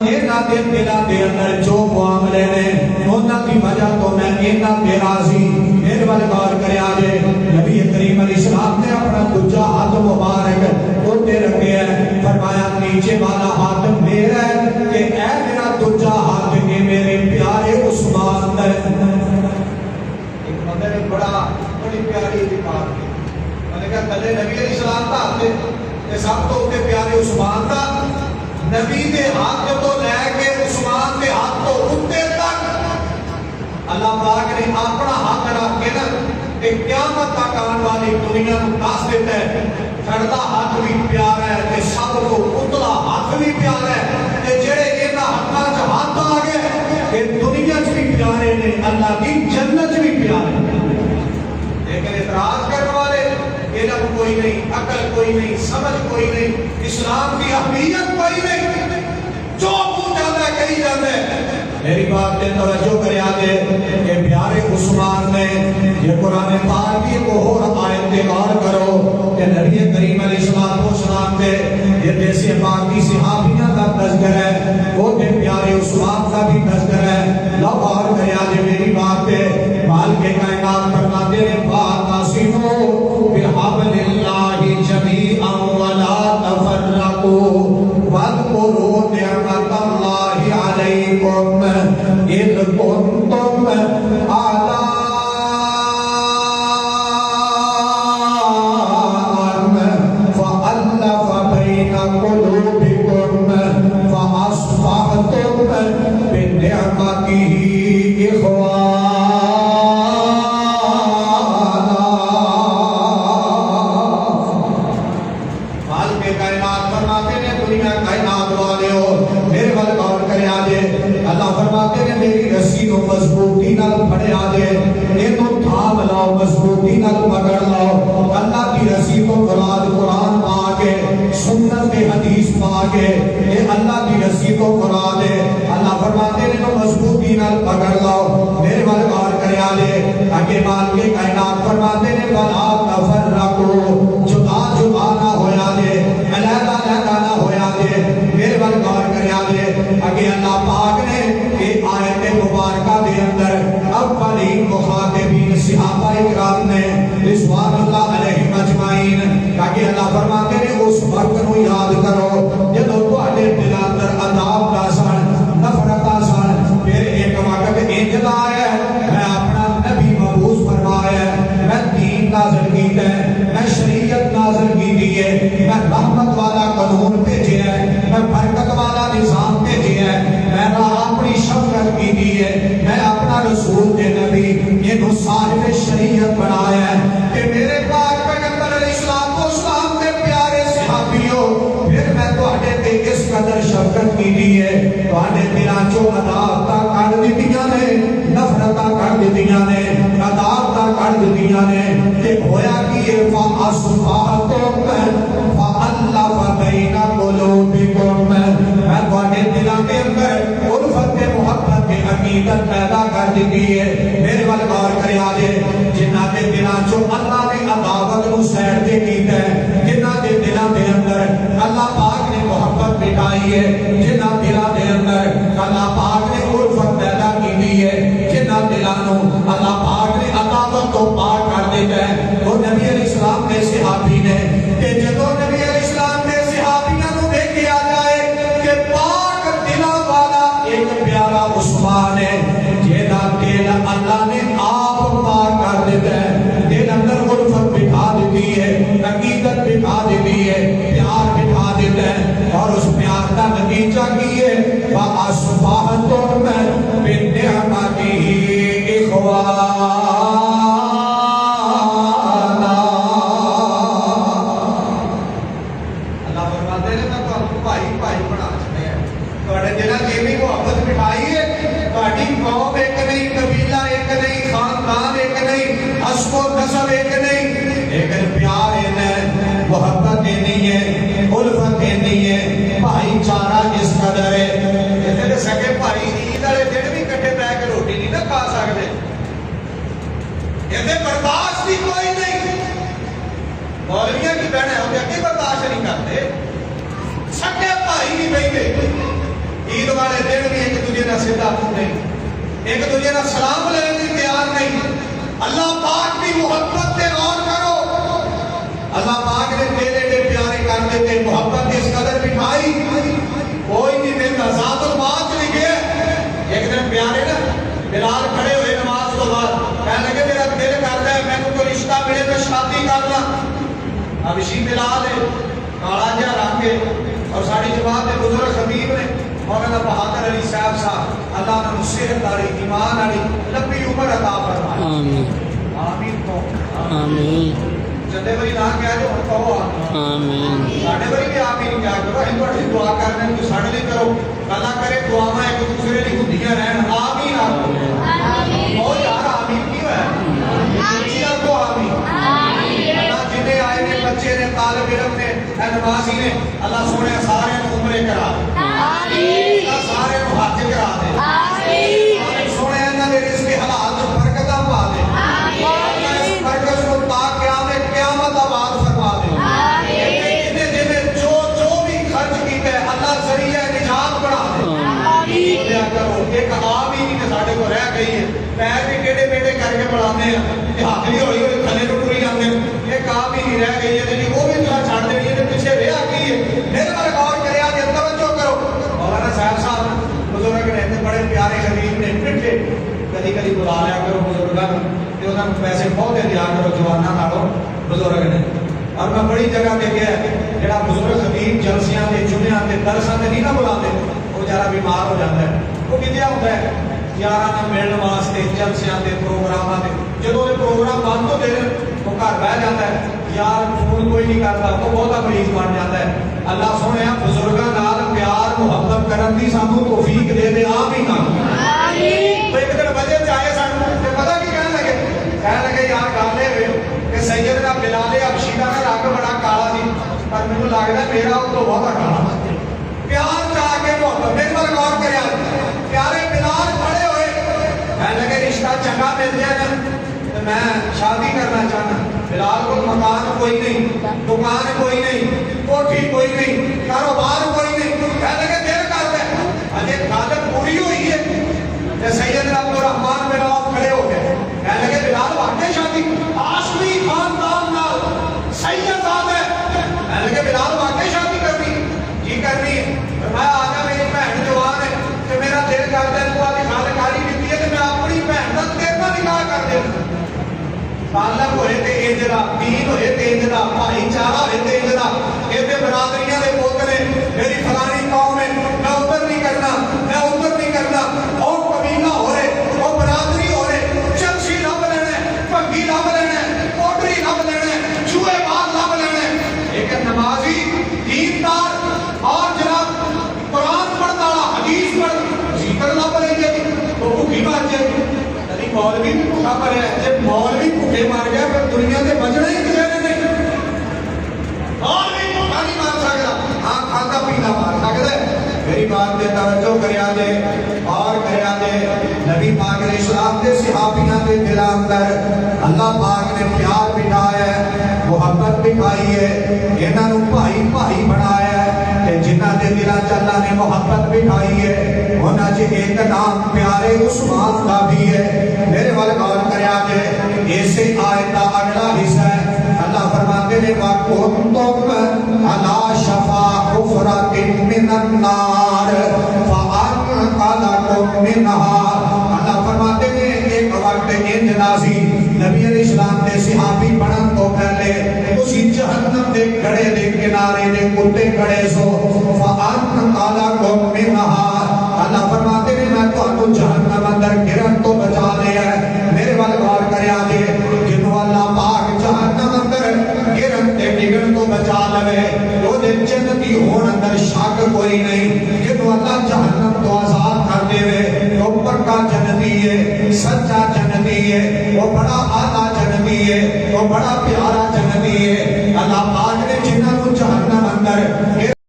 دلان دے اندر جو معاملے نے انہاں کی وجہ تو میں انہاں تے راضی میرے والے غور کرے آجے نبی کریم علیہ السلام نے اپنا دوجا ہاتھ مبارک اٹھے رکھے ہیں فرمایا نیچے والا ہاتھ میرا ہے کہ اے میرا دوجا ہاتھ کے میرے پیارے عثمان ہے۔ ایک بندے نے بڑی پیاری بات کی میں نے کہا تھلے نبی علیہ السلام کا ہاتھ سب تو اٹھے پیارے عثمان کا نبی دے ہاتھ تو لے کے عثمان دے ہاتھ تو اٹھے تک اللہ پاک نے اپنا ہاتھ رکھ کے نا ایک قیامت تک آنے والی دنیا کو دس دیتا ہے چڑھتا ہاتھ بھی پیارا ہے تے سب کو اتلا ہاتھ بھی پیارا ہے تے جڑے انہاں ہاتھاں چ ہاتھ آ گئے کہ دنیا چ بھی پیارے نے اللہ کی جنت بھی پیارے لیکن اعتراض کرنے والے علم کوئی نہیں عقل کوئی نہیں سمجھ کوئی نہیں اسلام کی اہمیت کوئی نہیں جو منہ جاتا ہے کہی جاتا ہے۔ میری بات پہ توجہ کرے آگے کہ پیارے عثمان نے یہ قرآن پاک کی کو اور آیت پہ غور کرو کہ نبی کریم علیہ السلام کے یہ دیسی پاکی صحابیاں کا تذکر ہے وہ کہ پیارے عثمان کا بھی تذکر ہے لو غور کرے آگے میری بات پہ مالک کائنات فرماتے ہیں فَاعْتَصِمُوا بِحَبْلِ اللَّهِ جَمِيعًا وَلَا تَفَرَّقُوا وَاذْكُرُوا نِعْمَتَ اللَّهِ عَلَيْكُمْ إِذْ كُنْتُمْ أَعْدَاءً فَأَلَّفَ بَيْنَ قُلُوبِكُمْ فَأَصْبَحْتُمْ بِنِعْمَتِهِ إِخْوَانًا۔ اللہ فرماتے ہیں میری رسی کو مضبوطی نال پھڑے آجے اینو تھام لاؤ مضبوطی نال پکڑ لاؤ اللہ کی رسی کو قرآن پا کے سنت کے حدیث پا کے اے اللہ کی رسی کو قرآن دے اللہ فرماتے ہیں تو مضبوطی نال پکڑ لاؤ میرے والے غور کرے آجے اگے مال کے کائنات فرماتے ہیں وَلَا تَفَرَّقُوا جدا جدا نہ ہویا جے علیحدہ علیحدہ نہ ہویا جے میرے والے غور کرے آجے اگے اللہ پاک نے ایک آیت مبارکہ دے اندر اولین مخاطبین صحابہ اکرام نے رضوان اللہ علیہ مجمعین تاکہ اللہ فرماتے ہیں اس وقت کو یاد کرو جب تواڈے دل اندر عذاب دا سن نفرت دا سن پھر ایک وقت انجلا ہے میں اپنا نبی مبعوث فرمایا ہے میں دین نازل کیتا ہے میں شریعت نازل کی ہے میں رحمت والا قانون بھیجا ہے میں برکت والا نظام بھیجا ہے میں اپنی شفقت کی دی ہے میں اپنا رسول کے نبی یہ صاحب شریعت بنایا ہے کہ میرے پاک پیغمبر علیہ السلام کو اسلام کے پیارے صحابیوں پھر میں تواڈے تے اس قدر شفقت کی دی ہے تواڈے دلاں چوں عذاب تا کڈ دتیاں نے نفرتاں کڈ دتیاں نے عذاب تا کڈ دتیاں نے کہ ہویا کہ فَأَصْبَحْتُمْ فَأَلَّفَ بَيْنَ قُلُوبِكُمْ میں تواڈے دلاں دے اندر الفت محبت کی عقیدت پیدا کر دی ہے میرے وال غور کرے آجے جنہ دے دلاں چوں اللہ نے عداوت کو سیڑ دے کیتا ہے جنہ دے دلاں دے اندر اللہ پاک نے محبت بٹھائی ہے جنہ دلاں دے اندر اللہ پاک نے الفت پیدا کی ہے جنہ دلاں اللہ پاک نے عداوت کو پاک کر دیتا ہے وہ نبی علیہ السلام نے صحابی نے کہ جدو نبی علیہ السلام نے صحابیوں کو دیکھا جائے کہ پاک دلاں والا ایک پیارا عثمان ہے جیدہ دل اللہ نے آپ پاک کر دیتا ہے دل اندر الفت بٹھا دیتی ہے عقیدت بٹھا دیتی ہے پیار بٹھا دیتا ہے اور اس پیار کا نتیجہ کی ہے فَأَصْبَحْتُمْ بِنِعْمَتِهِ إِخْوَانًا۔ اللہ فرماتے ہیں میں تو آپ کو بھائی بنا چکے ہیں تواڈے دلاں وچ ایویں محبت بٹھائی ہے تواڈی قوم ایک نہیں قبیلہ ایک نہیں خاندان ایک نہیں حسب و نسب ایک نہیں لیکن پیار ہے محبت نہیں ہے الفت نہیں ہے بھائی چارہ اس قدر ہے جیسے سکے بھائی عید والے دن بھی کٹھے بیٹھ کے روٹی نہیں نہ کھا سکتے یہ برداشت ہی کوئی نہیں مولویاں کی بہنیں ہم یقین برداشت نہیں کرتے سکے بھائی نہیں بیٹھے عید دن بھی ایک دوسرے کا سیدھا منہ نہیں, ایک دوسرے کا سلام لینے کی تیار نہیں. اللہ پاک کی محبت سے غور کرو. اللہ پاک نے دل ایڈے پیارے کر دیتے, محبت اس قدر بٹھائی کوئی نہیں دیتا. ذات الباط لکھے ایک دن پیارے نا بلال کھڑے ہوئے نماز تو بعد کہنے لگے میرا دل کرتا ہے میں کوئی رشتہ ملے تو شادی کرنا. اب اسی بلال ہے کالا جہا رنگ ہے اور ساری جماعت کے بزرگ خطیب نے مولانا بہادر علی صاحب صاحب اللہ نے صحت والی ایمان والی لمبی عمر عطا فرمائے. آمین آمین کو آمین. جدے بری نہ کہہ دو کہو آمین. ساڈے بری بھی آمین کیا کرو, ہم تہاڈی دعا کرنے تو ساڈے لیے کرو. اللہ کرے دعاواں ایک دوسرے دی ہوندیاں رہن. آمین آمین. او یار آمین کی ہے آمین کو آمین. اللہ جنے آئے نے بچے نے طالب علم نے نمازی نے اللہ سونے سارے عمرے کرا دے. آمین. سارے حج کرا دے. آمین. سونے انہاں دے رزق حلال تے برکتاں پا دے. آمین. اس برکت کو تا قیامت آباد فرما دے. آمین. جنے جو بھی خرچ کیتا ہے اللہ ذریعہ نجات بنا دے. آمین. کرو ایک آمین کہ ساڈے کو رہ گئی ہے. پیر بھی ٹیڑے میڑے کر کے بڑھانے ہیں, ہاتھ بھی ہولی ہولی تھلے نوں ٹری جاندے ہیں. ایک آمین رہ گئی ہے جی وہ بھی تھوڑا چھڑ دینی ہے پیچھے رہ گئی ہے. میرے پر غور کریا جی توجہ کرو. مولانا صاحب صاحب بزرگ نے بڑے پیارے خطیب نے مٹھے کدی کدی بلا لیا کرو بزرگاں تے انہاں نوں پیسے بہت دیا کرو جواناں نالوں بزرگ نے. اور میں بڑی جگہ دیکھیا جڑا بزرگ خطیب جلسیاں تے جمعیاں تے درساں تے نہیں نہ بلاندے وہ بیچارہ بیمار ہو جاتا ہے. وہ کدیا ہوندا ہے یاراں نال ملن واسطے جلسیاں تے پروگراماں تے جدوں یہ پروگرام بند ہوتے ہیں وہ گھر بہ جاتا ہے یار فون کوئی نہیں کرتا وہ بہت مریض بن جاتا ہے. اللہ سونے بزرگاں نال پیار محبت کرن دی سانو توفیق دے دے. آمین آمین. تو ایک دن وجہ چاہے سانو تے پتہ کی کہنے لگے یار گل اے کہ سیدنا بلال حبشی دا رنگ بڑا کالا سی پر مینوں لگدا میرا او تو بہت کالا. پیار چاہ کے محبت میرے پر غور کریا پیارے بلال کھڑے ہوئے کہنے لگے رشتہ چنگا مل جائے نا میں شادی کرنا چاہنا. بلال کو مکان کوئی نہیں, دکان کوئی نہیں, کوٹھی کوئی نہیں, کاروبار کوئی نہیں. کہنے لگے دیر کرتا ہے اجے گل پوری ہوئی ہے. سیدنا عبد الرحمان بن عوف کھڑے ہو گئے کہنے لگے بلال واقعی شادی ہاشمی خاندان نال سید صاحب ہے. کہنے لگے بلال واقعی شادی کرنی جی کرنی ہے. میں آجا میری بہن جوان ہے کہ میرا دل کرتا ہے تو آدھی خالقاری کی ہے کہ میں اپنی بہن کا تیرنا نکاح کر دے. تعلق ہوئے تے انجدا دین ہوئے تے انجدا بھائی چارہ ہوئے تے انجدا ایتے برادریاں دے پوت نے میری فلانی قوم ہے میں ادھر نہیں کرنا میں ادھر نہیں کرنا. اور قبیلہ ہو رہے اور برادری ہو رہے چرسی لب لینا بھنگی لب لینا کوٹری لب لینا چوہے باز لب لینا. لیکن نمازی دیندار اور جناب قرآن پڑھتا حدیث پڑھ ذکر لب لیں گے تو بھوکی مار جائے گی. مولوی بھی بھوکا مریا جب مولوی بھوکے مار گیا پھر دنیا سے بچنا ہی کسی نے نہیں. مولوی بھوکا نہیں مار سکتا, ہاں کھاتا پینا مار سکتا ہے. میری بات پہ توجہ کریا جے اور کریا جے. نبی پاک علیہ السلام دے صحابیاں دے دلاں اندر اللہ پاک نے پیار بٹھایا ہے محبت بٹھائی ہے انہاں نوں بھائی بھائی بنایا ہے. جنہاں دے دلاں چ اللہ نے محبت بٹھائی ہے انہاں چ ایک نام پیارے عثمان دا بھی ہے. میرے وال غور کریا جے اسی آیت دا اگلا حصہ ہے اللہ فرماتے ہیں وَكُنْتُمْ عَلَى شَفَا حُفْرَةٍ مِّنَ النَّارِ فَأَنْقَذَكُم مِّنْهَا. اللہ فرماتے ہیں ایک وقت انجنازی نبی علیہ السلام دے صحابی بنن تو پہلے اسی جہنم دے گھڑے دے کنارے دے کتے کھڑے سو فَأَنْقَذَكُم مِّنْهَا. اللہ فرماتے ہیں میں تو جہنم اندر گرن تو بچا لیا ہے. میرے وال غور کریا جے جنوں اللہ پاک جہنم اندر گرن تے ڈگن تو بچا لوے او دے جنتی ہون اندر شک کوئی نہیں. جنوں اللہ جہنم تو آزاد کر دے وے او پکا جنتی ہے سچا جنتی ہے وہ بڑا اعلیٰ جنتی ہے وہ بڑا پیارا جنتی ہے. اللہ پاک نے جنہاں نوں جہنم اندر